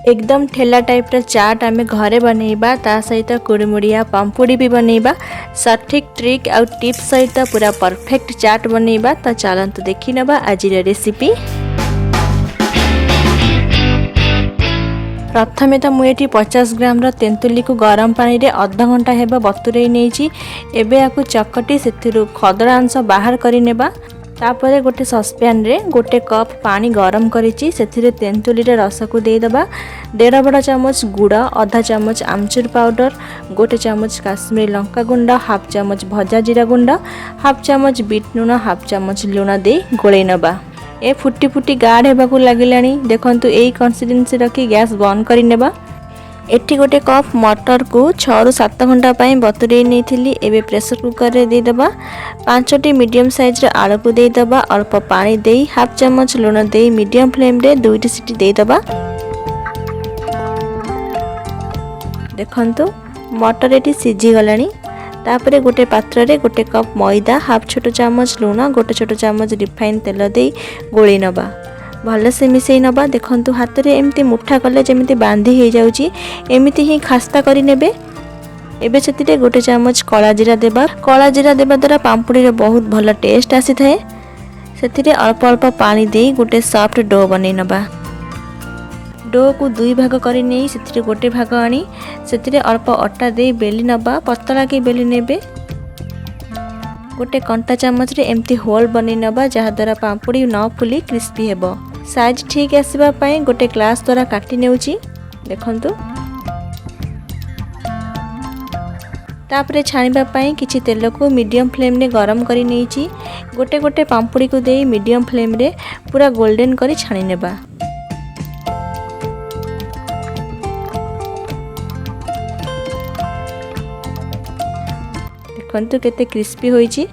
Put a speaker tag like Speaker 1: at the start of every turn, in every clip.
Speaker 1: एकदम ठेला टाइप रा चाट आमे घरे बनैबा ता सहित कुड़मुड़िया पांपुड़ी भी बनैबा सठिक ट्रिक आउ टिप सहित पूरा परफेक्ट चाट बनैबा। तो चलंतु देखि नबा आज रेसिपी। प्रथमे तो मुझे 50 ग्राम तेंतुली को गरम पानी रे अध घंटा हेबा बतुरई नेछि। एबे याकु चकटी सेथिरु खदड़ा अंश बाहर करि नेबा। तापरे गोटे ससपैन रे गोटे कप पानी गरम करिछि सेथिरे तेंतुली रे रस को दे दबा। 1.5 बड़ा चामच गुड़, आधा चामच आमचूर पाउडर, गोटे चामच काश्मीरी लंका गुंड, हाफ चामच भजा जीरा गुंड, हाफ चामच बीट लूण, हाफ चामच लूण दे गोळै नबा। ए फुटी फुटी गाढ़ हेबाकू लागिलानी। देखंतु एई कंसिस्टेंसी रखी गैस बंद करि नेबा। एठी गोटे कप मटर को 6 ରୁ 7 घंटा पाई बतुरई नेथिली। एबे प्रेशर कुकर रे दे दबा। 5टी मीडियम साइज रे आलू को दे दबा। अल्प पानी देई हाफ चामच लूण देई मीडियम फ्लेम रे 2टी सीटी दे दबा। देखंतु मटर एठी सिझी गलानी। तापरे गोटे पात्र रे गोटे कप मैदा, हाफ छोट चामच लूण, गोटे छोट चामच रिफाइन तेल देई गोळै नबा। भल से मिसई नबा। देखंतु हाथ रे एमती मुठा कले जेमिति बांधी हे जाउची एमिति ही खास्ता करि नेबे। एबे सेतिरे गोटे चामच कला जीरा देबा। कला जीरा देबा द्वारा पांपुड़ी रे बहुत भल टेस्ट आसी थाए। सेतिरे अल्प अल्प पानी देई गोटे सॉफ्ट डो बनै नबा। डो को 2 भाग करि नेई सेतिरे गोटे भाग आनी सेतिरे अल्प अटा देई बेली नबा। पतला के बेली नेबे। गोटे कंटा चामच रे एमती होल बनै नबा जहा द्वारा पांपुड़ी न फुली क्रिस्पी हेबो। साइज ठीक आसीबा पई गोटे ग्लास द्वारा काटी नेउची। देखंतु तापरे छाणीबा पई किछि तेल को मीडियम फ्लेम रे गरम करि नेइची। गोटे गोटे पांपुड़ी को देई मीडियम फ्लेम रे पूरा गोल्डन करि छाणी नेबा। देखंतु केते क्रिस्पी होईची।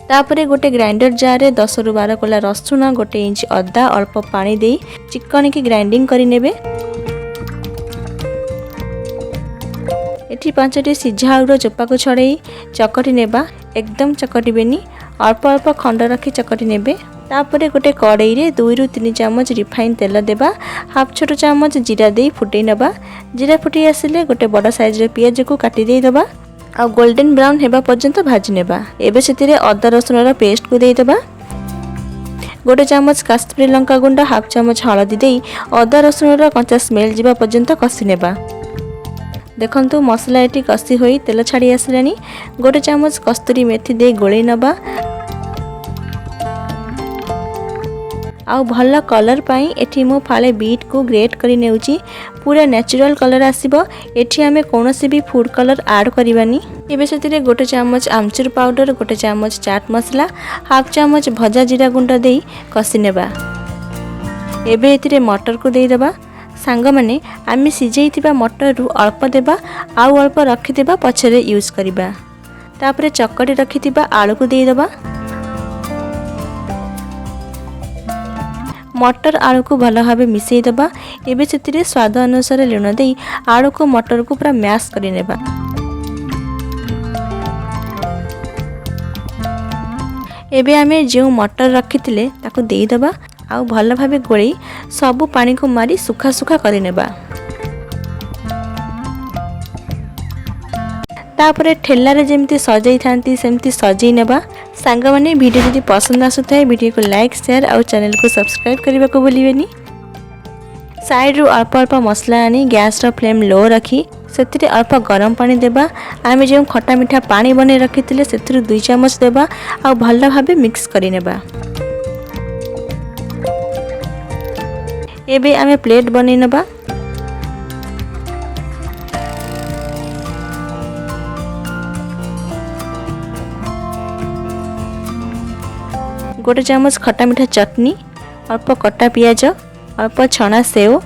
Speaker 1: तापरे गोटे ग्राइंडर जार रे 10 ରୁ 12 कोला रसुण, गोटे इंच अदा, अल्प पानी देई चिकन की ग्राइंडिंग करि नेबे। एठी 5टी सिझा आलूर चोपा को छड़ेई चकटी नेबा। एकदम चकटी बेनी, अल्प अल्प खंड रखी चकटी नेबे। तापरे गोटे कड़ाई रे 2 ରୁ 3 चामच रिफाइन तेल देबा। हाफ छोट चामच जीरा देई फुटै नबा। जीरा फुटी आसिले गोटे बड़ साइज रे पियाज को काटी देई दबा आ गोल्डन ब्राउन हेबा पर्यंत भाजी नेबा। एबे सेतिरे अदा रसुण रा पेस्ट को देई दबा। गोटे चामच काश्मीरी लंका गुंड, हाफ चामच हळदी देई अदा रसुण रा कच्चा स्मेल जिबा पर्यंत कसी नेबा। देखंतु मसला एटी कसी होई तेल छाड़ी आसिलानी। गोटे चामच कस्तूरी मेथी देई गोळै नबा। आउ भल कलर पाई एठी मो फाले बीट को ग्रेट करी नेउची। पूरा नेचुरल कलर आसीबो। एठी आमे कोनोसी भी फूड कलर ऐड करिवानी। एबे सेतिरे गोटे चामच आमचूर पाउडर, गोटे चामच चाट मसला, हाफ चामच भजा जीरा गुंड देई कसी नेबा। एबे एतिरे मटर को देई दबा। सांग माने आमे सिजेइतिबा मटर रु अल्प देबा आउ अल्प रखि देबा पछरे यूज करिबा। तापरे चकटी रखितिबा आलू को देई दबा। मटर आलू को भल भावे मिसई दबा। एबे सेतिरे स्वाद अनुसार लूण देई आलू को मटर को पूरा मैश करि नेबा। एबे आमे जे मटर रखिथिले ताको देई दबा आउ भल भावे गोळै सब पानी को मारी सुखा सुखा करि नेबा। तापरे ठेला रे जेमती सजाई थांती सेमती सजाई नेबा। सांग माने वीडियो जदि पसंद आसुथाय वीडियो को लाइक, शेयर और चैनल को सब्सक्राइब करबा को भूलिबेनी। साइड रु अल्प अल्प मसला आनी गैस रो फ्लेम लो रखी सेतिरे अल्प गरम पानी देबा। आमे जे खट्टा मीठा पानी बने रखिथिले सेतिरु 2 चामच देबा आ भल भाबे मिक्स करि नेबा। एबे आमे प्लेट बनै नबा। गोटे चामच खट्टा मीठा चटनी, अल्प कटा पियाज, अल्प छणा सेव,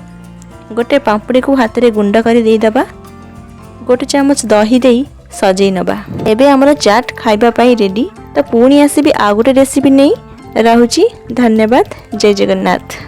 Speaker 1: गोटे पांपुड़ी को हाथ रे गुंड करी देई दबा। गोटे चामच दही देई सजै नबा। एबे हमर चाट खाइबा पई रेडी। तो पुणी आसीबी आ गोटे रेसिपी नै। रहुची। धन्यवाद। जय जगन्नाथ।